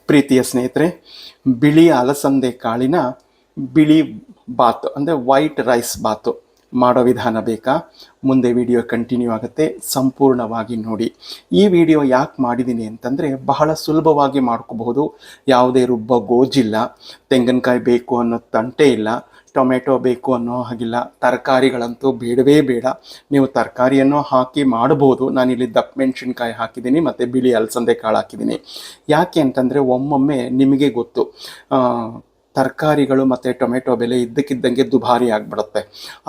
ಪ್ರೀತಿಯ ಸ್ನೇಹಿತರೆ, ಬಿಳಿ ಅಲಸಂದೆ ಕಾಳಿನ ಬಿಳಿ ಬಾತು ಅಂದರೆ ವೈಟ್ ರೈಸ್ ಬಾತು ಮಾಡೋ ವಿಧಾನ ಬೇಕಾ? ಮುಂದೆ ವಿಡಿಯೋ ಕಂಟಿನ್ಯೂ ಆಗುತ್ತೆ, ಸಂಪೂರ್ಣವಾಗಿ ನೋಡಿ. ಈ ವಿಡಿಯೋ ಯಾಕೆ ಮಾಡಿದ್ದೀನಿ ಅಂತಂದರೆ, ಬಹಳ ಸುಲಭವಾಗಿ ಮಾಡ್ಕೋಬಹುದು. ಯಾವುದೇ ರುಬ್ಬ ಗೋಜಿಲ್ಲ, ತೆಂಗಿನಕಾಯಿ ಬೇಕು ಅನ್ನೋ ತಂಟೆ ಇಲ್ಲ, ಟೊಮೆಟೊ ಬೇಕು ಅನ್ನೋ ಹಾಗಿಲ್ಲ, ತರಕಾರಿಗಳಂತೂ ಬೇಡವೇ ಬೇಡ. ನೀವು ತರಕಾರಿಯನ್ನು ಹಾಕಿ ಮಾಡ್ಬೋದು. ನಾನಿಲ್ಲಿ ದಪ್ಪ ಮೆಣಸಿನ್ಕಾಯಿ ಹಾಕಿದ್ದೀನಿ ಮತ್ತು ಬಿಳಿ ಅಲಸಂದೆ ಕಾಳು ಹಾಕಿದ್ದೀನಿ. ಯಾಕೆ ಅಂತಂದರೆ, ಒಮ್ಮೊಮ್ಮೆ ನಿಮಗೆ ಗೊತ್ತು, ತರಕಾರಿಗಳು ಮತ್ತು ಟೊಮೆಟೊ ಬೆಲೆ ಇದ್ದಕ್ಕಿದ್ದಂಗೆ ದುಬಾರಿ ಆಗಿಬಿಡುತ್ತೆ.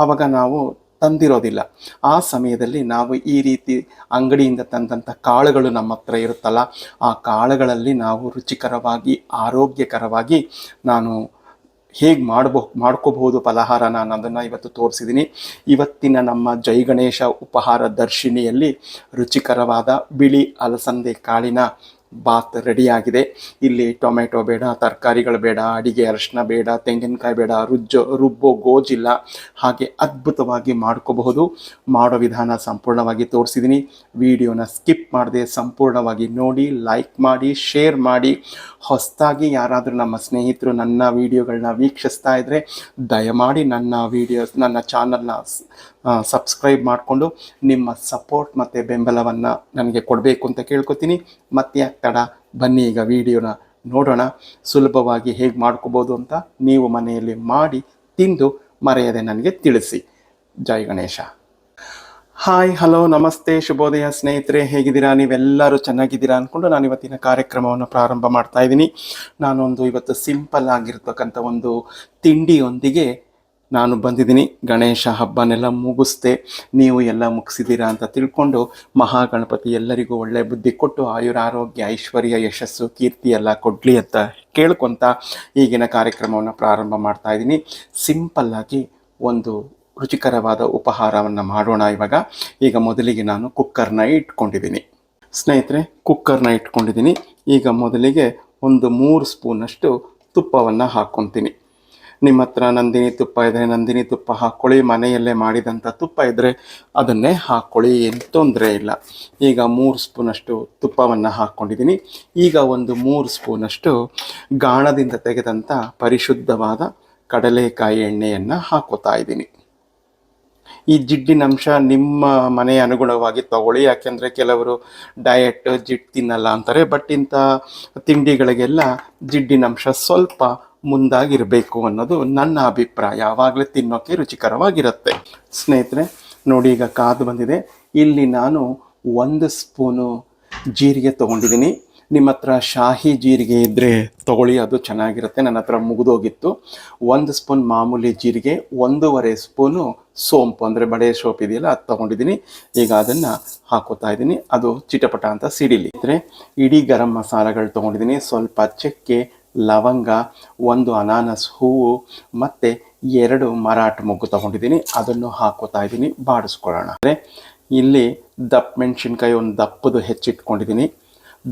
ಆವಾಗ ನಾವು ತಂದಿರೋದಿಲ್ಲ. ಆ ಸಮಯದಲ್ಲಿ ನಾವು ಈ ರೀತಿ ಅಂಗಡಿಯಿಂದ ತಂದಂಥ ಕಾಳುಗಳು ನಮ್ಮ ಹತ್ರ ಇರುತ್ತಲ್ಲ, ಆ ಕಾಳುಗಳಲ್ಲಿ ನಾವು ರುಚಿಕರವಾಗಿ ಆರೋಗ್ಯಕರವಾಗಿ ನಾನು ಹೇಗೆ ಮಾಡ್ಕೋಬಹುದು ಫಲಹಾರನ ಅನ್ನೋದನ್ನು ಇವತ್ತು ತೋರಿಸಿದ್ದೀನಿ. ಇವತ್ತಿನ ನಮ್ಮ ಜೈ ಗಣೇಶ ಉಪಹಾರ ದರ್ಶಿನಿಯಲ್ಲಿ ರುಚಿಕರವಾದ ಬಿಳಿ ಅಲಸಂದೆ ಕಾಳಿನ ಬಾತ್ ರೆಡಿಯಾಗಿದೆ. ಇಲ್ಲಿ ಟೊಮೆಟೊ ಬೇಡ, ತರಕಾರಿಗಳು ಬೇಡ, ಅಡಿಗೆ ಅರಿಶಿನ ಬೇಡ, ತೆಂಗಿನಕಾಯಿ ಬೇಡ, ರುಬ್ಬೋ ಗೋಜಿಲ್ಲ. ಹಾಗೆ ಅದ್ಭುತವಾಗಿ ಮಾಡ್ಕೋಬಹುದು. ಮಾಡೋ ವಿಧಾನ ಸಂಪೂರ್ಣವಾಗಿ ತೋರಿಸಿದ್ದೀನಿ. ವಿಡಿಯೋನ ಸ್ಕಿಪ್ ಮಾಡದೆ ಸಂಪೂರ್ಣವಾಗಿ ನೋಡಿ, ಲೈಕ್ ಮಾಡಿ, ಶೇರ್ ಮಾಡಿ. ಹೊಸದಾಗಿ ಯಾರಾದರೂ ನಮ್ಮ ಸ್ನೇಹಿತರು ನನ್ನ ವಿಡಿಯೋಗಳನ್ನ ವೀಕ್ಷಿಸ್ತಾ ಇದ್ದರೆ ದಯಮಾಡಿ ನನ್ನ ಚಾನಲ್ನ ಸಬ್ಸ್ಕ್ರೈಬ್ ಮಾಡಿಕೊಂಡು ನಿಮ್ಮ ಸಪೋರ್ಟ್ ಮತ್ತು ಬೆಂಬಲವನ್ನು ನನಗೆ ಕೊಡಬೇಕು ಅಂತ ಕೇಳ್ಕೊತೀನಿ. ಮತ್ತೆ ತಡ, ಬನ್ನಿ ಈಗ ವಿಡಿಯೋನ ನೋಡೋಣ. ಸುಲಭವಾಗಿ ಹೇಗೆ ಮಾಡ್ಕೋಬೋದು ಅಂತ ನೀವು ಮನೆಯಲ್ಲಿ ಮಾಡಿ ತಿಂದು ಮರೆಯದೆ ನನಗೆ ತಿಳಿಸಿ. ಜೈ ಗಣೇಶ. ಹಾಯ್, ಹಲೋ, ನಮಸ್ತೆ, ಶುಭೋದಯ ಸ್ನೇಹಿತರೆ, ಹೇಗಿದ್ದೀರಾ? ನೀವೆಲ್ಲರೂ ಚೆನ್ನಾಗಿದ್ದೀರಾ ಅಂದ್ಕೊಂಡು ನಾನು ಇವತ್ತಿನ ಕಾರ್ಯಕ್ರಮವನ್ನು ಪ್ರಾರಂಭ ಮಾಡ್ತಾ ಇದ್ದೀನಿ. ನಾನೊಂದು ಇವತ್ತು ಸಿಂಪಲ್ ಆಗಿರ್ತಕ್ಕಂಥ ಒಂದು ತಿಂಡಿಯೊಂದಿಗೆ ನಾನು ಬಂದಿದ್ದೀನಿ. ಗಣೇಶ ಹಬ್ಬನೆಲ್ಲ ಮುಗಿಸ್ದೆ, ನೀವು ಎಲ್ಲ ಮುಗಿಸಿದ್ದೀರಾ ಅಂತ ತಿಳ್ಕೊಂಡು ಮಹಾಗಣಪತಿ ಎಲ್ಲರಿಗೂ ಒಳ್ಳೆಯ ಬುದ್ಧಿ ಕೊಟ್ಟು ಆಯುರಾರೋಗ್ಯ, ಐಶ್ವರ್ಯ, ಯಶಸ್ಸು, ಕೀರ್ತಿ ಎಲ್ಲ ಕೊಡಲಿ ಅಂತ ಕೇಳ್ಕೊತ ಈಗಿನ ಕಾರ್ಯಕ್ರಮವನ್ನು ಪ್ರಾರಂಭ ಮಾಡ್ತಾ ಇದ್ದೀನಿ. ಸಿಂಪಲ್ಲಾಗಿ ಒಂದು ರುಚಿಕರವಾದ ಉಪಹಾರವನ್ನು ಮಾಡೋಣ ಇವಾಗ. ಈಗ ಮೊದಲಿಗೆ ನಾನು ಕುಕ್ಕರ್ನ ಇಟ್ಕೊಂಡಿದ್ದೀನಿ ಸ್ನೇಹಿತರೆ. ಈಗ ಮೊದಲಿಗೆ ಒಂದು 3 ಸ್ಪೂನಷ್ಟು ತುಪ್ಪವನ್ನು ಹಾಕ್ಕೊತೀನಿ. ನಿಮ್ಮ ಹತ್ರ ನಂದಿನಿ ತುಪ್ಪ ಇದ್ದರೆ ನಂದಿನಿ ತುಪ್ಪ ಹಾಕ್ಕೊಳ್ಳಿ, ಮನೆಯಲ್ಲೇ ಮಾಡಿದಂಥ ತುಪ್ಪ ಇದ್ದರೆ ಅದನ್ನೇ ಹಾಕ್ಕೊಳ್ಳಿ, ಏನು ತೊಂದರೆ ಇಲ್ಲ. ಈಗ 3 ಸ್ಪೂನಷ್ಟು ತುಪ್ಪವನ್ನು ಹಾಕ್ಕೊಂಡಿದ್ದೀನಿ. ಈಗ ಒಂದು 3 ಸ್ಪೂನಷ್ಟು ಗಾಣದಿಂದ ತೆಗೆದಂಥ ಪರಿಶುದ್ಧವಾದ ಕಡಲೆಕಾಯಿ ಎಣ್ಣೆಯನ್ನು ಹಾಕೋತಾ ಇದ್ದೀನಿ. ಈ ಜಿಡ್ಡಿನಂಶ ನಿಮ್ಮ ಮನೆಯ ಅನುಗುಣವಾಗಿ ತಗೊಳ್ಳಿ, ಯಾಕೆಂದರೆ ಕೆಲವರು ಡಯಟ್ ಜಿಡ್ಡು ತಿನ್ನಲ್ಲ ಅಂತಾರೆ. ಬಟ್ ಇಂಥ ತಿಂಡಿಗಳಿಗೆಲ್ಲ ಜಿಡ್ಡಿನಂಶ ಸ್ವಲ್ಪ ಮುಂದಾಗಿರಬೇಕು ಅನ್ನೋದು ನನ್ನ ಅಭಿಪ್ರಾಯ. ಯಾವಾಗಲೇ ತಿನ್ನೋಕ್ಕೆ ರುಚಿಕರವಾಗಿರುತ್ತೆ ಸ್ನೇಹಿತರೆ. ನೋಡಿ, ಈಗ ಕಾದು ಬಂದಿದೆ. ಇಲ್ಲಿ ನಾನು 1 ಸ್ಪೂನು ಜೀರಿಗೆ ತೊಗೊಂಡಿದ್ದೀನಿ. ನಿಮ್ಮ ಹತ್ರ ಶಾಹಿ ಜೀರಿಗೆ ಇದ್ದರೆ ತೊಗೊಳ್ಳಿ, ಅದು ಚೆನ್ನಾಗಿರುತ್ತೆ. ನನ್ನ ಹತ್ರ ಮುಗಿದೋಗಿತ್ತು. 1 ಸ್ಪೂನ್ ಮಾಮೂಲಿ ಜೀರಿಗೆ, 1.5 ಸ್ಪೂನು ಸೋಂಪು ಅಂದರೆ ಬಡೆ ಸೋಪ್ ಇದೆಯಲ್ಲ, ಅದು ತೊಗೊಂಡಿದ್ದೀನಿ. ಈಗ ಅದನ್ನು ಹಾಕೋತಾ ಇದ್ದೀನಿ, ಅದು ಚಿಟಪಟ ಅಂತ ಸಿಡಿಲಿ. ಇಡೀ ಗರಂ ಮಸಾಲೆಗಳು ತೊಗೊಂಡಿದ್ದೀನಿ. ಸ್ವಲ್ಪ ಚಕ್ಕೆ, ಲವಂಗ, 1 ಅನಾನಸ್ ಹೂವು ಮತ್ತು 2 ಮರಾಠ ಮೊಗ್ಗು ತೊಗೊಂಡಿದ್ದೀನಿ. ಅದನ್ನು ಹಾಕೋತಾ ಇದ್ದೀನಿ, ಬಾಡಿಸ್ಕೊಳ್ಳೋಣ. ಇಲ್ಲಿ ದಪ್ಪ ಮೆಣಸಿನ್ಕಾಯಿ ಒಂದು ದಪ್ಪದು ಹೆಚ್ಚಿಟ್ಕೊಂಡಿದ್ದೀನಿ.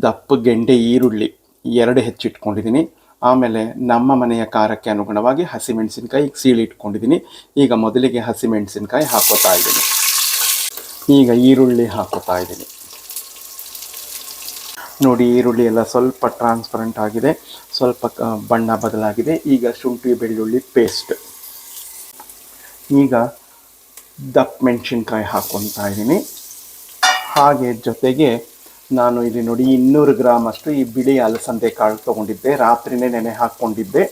ದಪ್ಪ ಗೆಂಡೆ ಈರುಳ್ಳಿ 2 ಹೆಚ್ಚಿಟ್ಕೊಂಡಿದ್ದೀನಿ. ಆಮೇಲೆ ನಮ್ಮ ಮನೆಯ ಖಾರಕ್ಕೆ ಅನುಗುಣವಾಗಿ ಹಸಿಮೆಣಸಿನ್ಕಾಯಿ ಸೀಳಿ ಇಟ್ಕೊಂಡಿದ್ದೀನಿ. ಈಗ ಮೊದಲಿಗೆ ಹಸಿಮೆಣಸಿನ್ಕಾಯಿ ಹಾಕೋತಾ ಇದ್ದೀನಿ. ಈಗ ಈರುಳ್ಳಿ ಹಾಕೋತಾ ಇದ್ದೀನಿ. ನೋಡಿ, ಈರುಳ್ಳಿ ಎಲ್ಲ ಸ್ವಲ್ಪ ಟ್ರಾನ್ಸ್ಪರೆಂಟ್ ಆಗಿದೆ, ಸ್ವಲ್ಪ ಬಣ್ಣ ಬದಲಾಗಿದೆ. ಈಗ ಶುಂಠಿ ಬೆಳ್ಳುಳ್ಳಿ ಪೇಸ್ಟ್, ಈಗ ದಪ್ಪ ಮೆಣಸಿನ್ಕಾಯಿ ಹಾಕ್ಕೊತಾ ಇದ್ದೀನಿ. ಹಾಗೆ ಜೊತೆಗೆ ನಾನು ಇಲ್ಲಿ ನೋಡಿ 200 ಗ್ರಾಮ್ ಅಷ್ಟು ಈ ಬಿಳಿ ಅಲಸಂದೆ ಕಾಳು ತೊಗೊಂಡಿದ್ದೆ, ರಾತ್ರಿನೇ ನೆನೆ ಹಾಕ್ಕೊಂಡಿದ್ದೆ.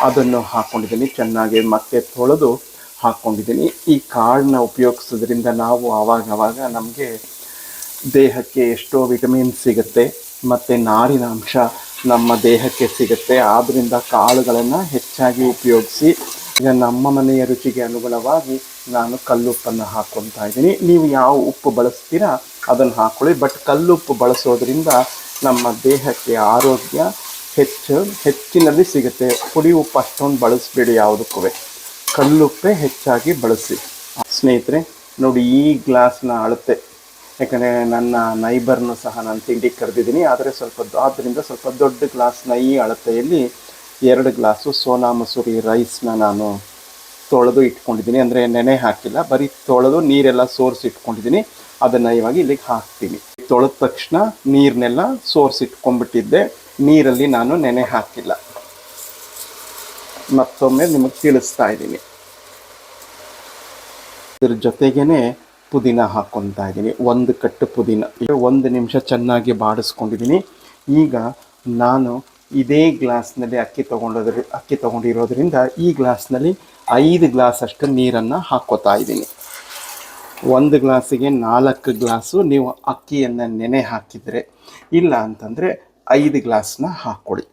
ಅದನ್ನು ಹಾಕ್ಕೊಂಡಿದ್ದೀನಿ, ಚೆನ್ನಾಗಿ ಮತ್ತೆ ತೊಳೆದು ಹಾಕ್ಕೊಂಡಿದ್ದೀನಿ. ಈ ಕಾಳನ್ನ ಉಪಯೋಗಿಸೋದ್ರಿಂದ ನಾವು ಆವಾಗವಾಗ ನಮಗೆ ದೇಹಕ್ಕೆ ಎಷ್ಟೋ ವಿಟಮಿನ್ ಸಿಗುತ್ತೆ ಮತ್ತು ನಾರಿನ ಅಂಶ ನಮ್ಮ ದೇಹಕ್ಕೆ ಸಿಗುತ್ತೆ. ಆದ್ದರಿಂದ ಕಾಳುಗಳನ್ನು ಹೆಚ್ಚಾಗಿ ಉಪಯೋಗಿಸಿ. ಈಗ ನಮ್ಮ ಮನೆಯ ರುಚಿಗೆ ಅನುಗುಣವಾಗಿ ನಾನು ಕಲ್ಲುಪ್ಪನ್ನು ಹಾಕ್ಕೊತಾ ಇದ್ದೀನಿ. ನೀವು ಯಾವ ಉಪ್ಪು ಬಳಸ್ತೀರಾ ಅದನ್ನು ಹಾಕ್ಕೊಳ್ಳಿ. ಬಟ್ ಕಲ್ಲುಪ್ಪು ಬಳಸೋದ್ರಿಂದ ನಮ್ಮ ದೇಹಕ್ಕೆ ಆರೋಗ್ಯ ಹೆಚ್ಚಿನಲ್ಲಿ ಸಿಗುತ್ತೆ. ಪುಡಿ ಉಪ್ಪು ಅಷ್ಟೊಂದು ಬಳಸಬೇಡಿ, ಯಾವುದಕ್ಕೂ ಕಲ್ಲುಪ್ಪೇ ಹೆಚ್ಚಾಗಿ ಬಳಸಿ ಸ್ನೇಹಿತರೆ. ನೋಡಿ, ಈ ಗ್ಲಾಸ್ನ ಅಳತೆ, ಯಾಕಂದರೆ ನನ್ನ ನೈಬರ್ನು ಸಹ ನಾನು ತಿಂಡಿಗೆ ಕರೆದಿದ್ದೀನಿ, ಆದ್ದರಿಂದ ಸ್ವಲ್ಪ ದೊಡ್ಡ ಗ್ಲಾಸ್ನ ಈ ಅಳತೆಯಲ್ಲಿ 2 ಗ್ಲಾಸು ಸೋನಾ ಮಸೂರಿ ರೈಸ್ನ ನಾನು ತೊಳೆದು ಇಟ್ಕೊಂಡಿದ್ದೀನಿ. ಅಂದರೆ ನೆನೆ ಹಾಕಿಲ್ಲ, ಬರೀ ತೊಳೆದು ನೀರೆಲ್ಲ ಸೋರಿಸಿ ಇಟ್ಕೊಂಡಿದ್ದೀನಿ. ಅದನ್ನು ಇವಾಗ ಇಲ್ಲಿಗೆ ಹಾಕ್ತೀನಿ. ತೊಳೆದ ತಕ್ಷಣ ನೀರನ್ನೆಲ್ಲ ಸೋರಿಸಿ ಇಟ್ಕೊಂಡ್ಬಿಟ್ಟಿದ್ದೆ. ನೀರಲ್ಲಿ ನಾನು ನೆನೆ ಹಾಕಿಲ್ಲ. ಮತ್ತೊಮ್ಮೆ ನಿಮಗೆ ತಿಳಿಸ್ತಾ ಇದ್ದೀನಿ. ಇದ್ರ ಜೊತೆಗೇನೆ ಪುದೀನ ಹಾಕ್ಕೊತಾ ಇದ್ದೀನಿ, 1 ಕಟ್ಟು ಪುದೀನ. 1 ನಿಮಿಷ ಚೆನ್ನಾಗಿ ಬಾಡಿಸ್ಕೊಂಡಿದ್ದೀನಿ. ಈಗ ನಾನು ಇದೇ ಗ್ಲಾಸ್ನಲ್ಲಿ ಅಕ್ಕಿ ತೊಗೊಂಡಿರೋದ್ರಿಂದ ಈ ಗ್ಲಾಸ್ನಲ್ಲಿ 5 ಗ್ಲಾಸ್ ಅಷ್ಟು ನೀರನ್ನು ಹಾಕ್ಕೋತಾ ಇದ್ದೀನಿ. 1 ಗ್ಲಾಸಿಗೆ 4 ಗ್ಲಾಸು ನೀವು ಅಕ್ಕಿಯನ್ನು ನೆನೆ ಹಾಕಿದರೆ, ಇಲ್ಲ ಅಂತಂದರೆ 5 ಗ್ಲಾಸ್ನ ಹಾಕ್ಕೊಳ್ಳಿ.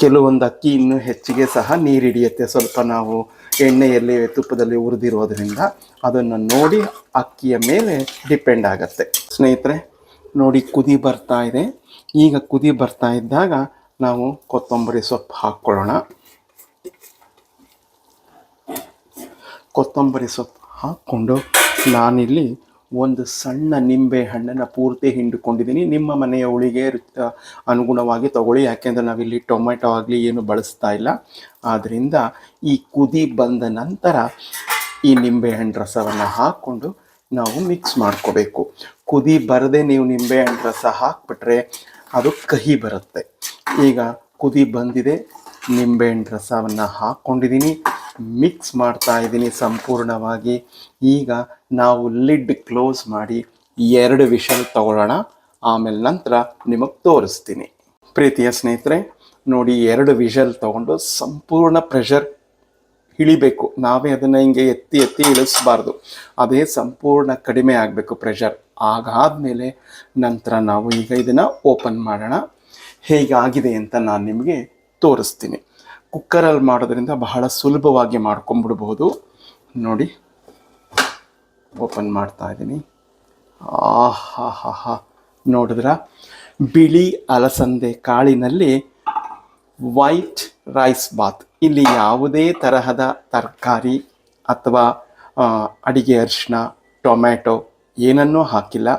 ಕೆಲವೊಂದು ಅಕ್ಕಿ ಇನ್ನೂ ಹೆಚ್ಚಿಗೆ ಸಹ ನೀರು ಹಿಡಿಯುತ್ತೆ, ಸ್ವಲ್ಪ ನಾವು ಎಣ್ಣೆಯಲ್ಲಿ ತುಪ್ಪದಲ್ಲಿ ಹುರಿದಿರೋದ್ರಿಂದ ಅದನ್ನು ನೋಡಿ ಅಕ್ಕಿಯ ಮೇಲೆ ಡಿಪೆಂಡ್ ಆಗುತ್ತೆ. ಸ್ನೇಹಿತರೆ ನೋಡಿ, ಕುದಿ ಬರ್ತಾ ಇದೆ. ಈಗ ಕುದಿ ಬರ್ತಾ ಇದ್ದಾಗ ನಾವು ಕೊತ್ತಂಬರಿ ಸೊಪ್ಪು ಹಾಕ್ಕೊಳ್ಳೋಣ. ಕೊತ್ತಂಬರಿ ಸೊಪ್ಪು ಹಾಕ್ಕೊಂಡು ನಾನಿಲ್ಲಿ 1 ಸಣ್ಣ ನಿಂಬೆ ಹಣ್ಣನ್ನು ಪೂರ್ತಿ ಹಿಂಡಿಕೊಂಡಿದ್ದೀನಿ. ನಿಮ್ಮ ಮನೆಯ ಹುಳಿಗೆ ಅನುಗುಣವಾಗಿ ತಗೊಳ್ಳಿ, ಯಾಕೆಂದರೆ ನಾವಿಲ್ಲಿ ಟೊಮೆಟೊ ಆಗಲಿ ಏನು ಬಳಸ್ತಾ ಇಲ್ಲ. ಆದ್ದರಿಂದ ಈ ಕುದಿ ಬಂದ ನಂತರ ಈ ನಿಂಬೆಹಣ್ಣು ರಸವನ್ನು ಹಾಕ್ಕೊಂಡು ನಾವು ಮಿಕ್ಸ್ ಮಾಡ್ಕೋಬೇಕು. ಕುದಿ ಬರದೆ ನೀವು ನಿಂಬೆಹಣ್ಣು ರಸ ಹಾಕ್ಬಿಟ್ರೆ ಅದು ಕಹಿ ಬರುತ್ತೆ. ಈಗ ಕುದಿ ಬಂದಿದೆ, ನಿಂಬೆಹಣ್ಣು ರಸವನ್ನು ಹಾಕ್ಕೊಂಡಿದ್ದೀನಿ, ಮಿಕ್ಸ್ ಮಾಡ್ತಾ ಇದ್ದೀನಿ ಸಂಪೂರ್ಣವಾಗಿ. ಈಗ ನಾವು ಲಿಡ್ ಕ್ಲೋಸ್ ಮಾಡಿ 2 ವಿಷಲ್ ತಗೊಳ್ಳೋಣ. ಆಮೇಲೆ ನಂತರ ನಿಮಗೆ ತೋರಿಸ್ತೀನಿ. ಪ್ರೀತಿಯ ಸ್ನೇಹಿತರೆ ನೋಡಿ, 2 ವಿಷಲ್ ತಗೊಂಡು ಸಂಪೂರ್ಣ ಪ್ರೆಷರ್ ಇಳಿಬೇಕು. ನಾವೇ ಅದನ್ನು ಹಿಂಗೆ ಎತ್ತಿ ಇಳಿಸಬಾರ್ದು, ಅದೇ ಸಂಪೂರ್ಣ ಕಡಿಮೆ ಆಗಬೇಕು ಪ್ರೆಷರ್. ಆಗಾದಮೇಲೆ ನಂತರ ನಾವು ಈಗ ಇದನ್ನು ಓಪನ್ ಮಾಡೋಣ. ಹೇಗಾಗಿದೆ ಅಂತ ನಾನು ನಿಮಗೆ ತೋರಿಸ್ತೀನಿ. ಕುಕ್ಕರಲ್ಲಿ ಮಾಡೋದ್ರಿಂದ ಬಹಳ ಸುಲಭವಾಗಿ ಮಾಡ್ಕೊಂಬಿಡ್ಬೋದು. ನೋಡಿ, ಓಪನ್ ಮಾಡ್ತಾ ಇದ್ದೀನಿ. ಆಹಾ, ನೋಡಿದ್ರ, ಬಿಳಿ ಅಲಸಂದೆ ಕಾಳಿನಲ್ಲಿ ವೈಟ್ ರೈಸ್ ಬಾತ್. ಇಲ್ಲಿ ಯಾವುದೇ ತರಹದ ತರಕಾರಿ ಅಥವಾ ಅಡಿಗೆ ಅರಿಶಿನ, ಟೊಮ್ಯಾಟೊ ಏನನ್ನೂ ಹಾಕಿಲ್ಲ.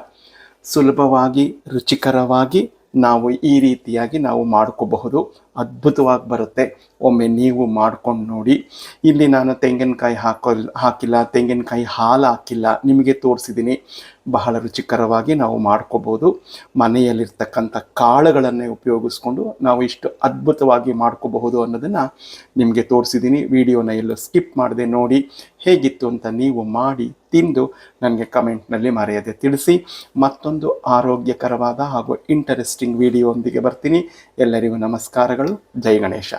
ಸುಲಭವಾಗಿ ರುಚಿಕರವಾಗಿ ನಾವು ಈ ರೀತಿಯಾಗಿ ನಾವು ಮಾಡ್ಕೋಬಹುದು. ಅದ್ಭುತವಾಗಿ ಬರುತ್ತೆ. ಒಮ್ಮೆ ನೀವು ಮಾಡ್ಕೊಂಡು ನೋಡಿ. ಇಲ್ಲಿ ನಾನು ತೆಂಗಿನಕಾಯಿ ಹಾಕಿಲ್ಲ, ತೆಂಗಿನಕಾಯಿ ಹಾಲು ಹಾಕಿಲ್ಲ, ನಿಮಗೆ ತೋರಿಸಿದ್ದೀನಿ. ಬಹಳ ರುಚಿಕರವಾಗಿ ನಾವು ಮಾಡ್ಕೋಬೋದು. ಮನೆಯಲ್ಲಿರ್ತಕ್ಕಂಥ ಕಾಳುಗಳನ್ನೇ ಉಪಯೋಗಿಸ್ಕೊಂಡು ನಾವು ಇಷ್ಟು ಅದ್ಭುತವಾಗಿ ಮಾಡ್ಕೋಬಹುದು ಅನ್ನೋದನ್ನು ನಿಮಗೆ ತೋರಿಸಿದ್ದೀನಿ. ವಿಡಿಯೋನ ಎಲ್ಲೂ ಸ್ಕಿಪ್ ಮಾಡದೆ ನೋಡಿ. ಹೇಗಿತ್ತು ಅಂತ ನೀವು ಮಾಡಿ ತಿಂದು ನನಗೆ ಕಮೆಂಟ್ನಲ್ಲಿ ಮರೆಯದೆ ತಿಳಿಸಿ. ಮತ್ತೊಂದು ಆರೋಗ್ಯಕರವಾದ ಹಾಗೂ ಇಂಟರೆಸ್ಟಿಂಗ್ ವಿಡಿಯೋ ಒಂದಿಗೆ ಬರ್ತೀನಿ. ಎಲ್ಲರಿಗೂ ನಮಸ್ಕಾರಗಳು. ಜೈ ಗಣೇಶ.